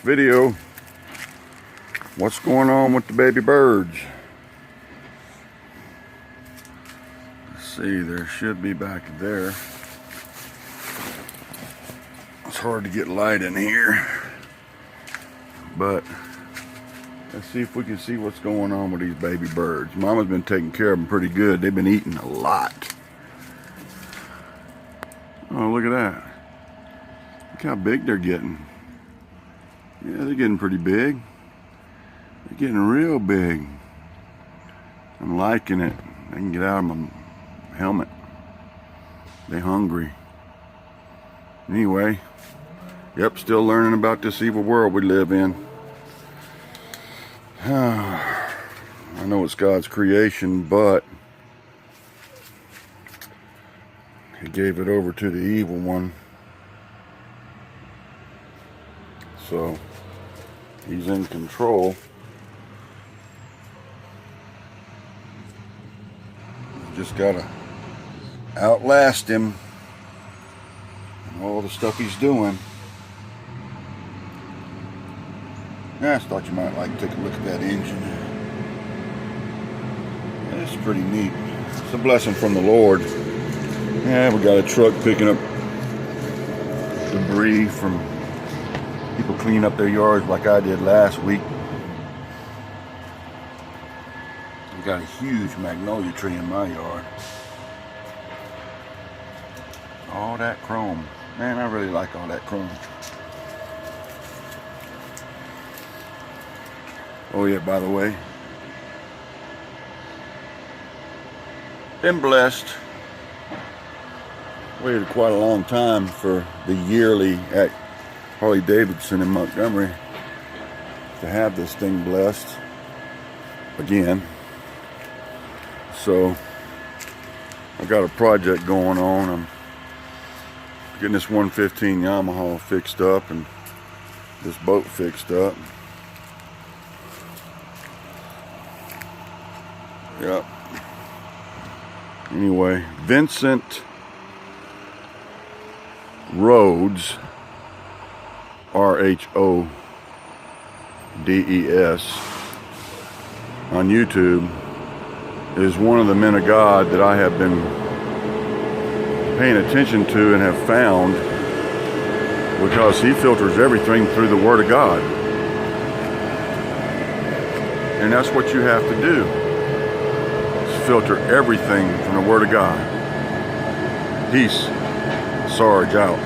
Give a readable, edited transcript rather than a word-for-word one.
Video, what's going on with the baby birds? Let's see, there should be back there. It's hard to get light in here, but let's see if we can see what's going on with these baby birds. Mama's been taking care of them pretty good. They've been eating a lot. Oh, look at that. Look how big they're getting. Yeah, they're getting pretty big. They're getting real big. I'm liking it. I can get out of my helmet. They're hungry. Anyway, yep, still learning about this evil world we live in. I know it's God's creation, but He gave it over to the evil one. So He's in control. You just gotta outlast him and all the stuff he's doing. I just thought you might like to take a look at that engine. Yeah, it's pretty neat. It's a blessing from the Lord. Yeah, we got a truck picking up debris from people cleaning up their yards like I did last week. We got a huge magnolia tree in my yard. All that chrome. Man, I really like all that chrome. Oh yeah, by the way, been blessed. Waited quite a long time for the yearly at Harley-Davidson in Montgomery to have this thing blessed again. So I've got a project going on. I'm getting this 115 Yamaha fixed up and this boat fixed up. Yep. Anyway, Vincent Rhodes, Rhodes, on YouTube, is one of the men of God that I have been paying attention to and have found, because he filters everything through the Word of God. And that's what you have to do, is filter everything from the Word of God. Peace. Sarge out.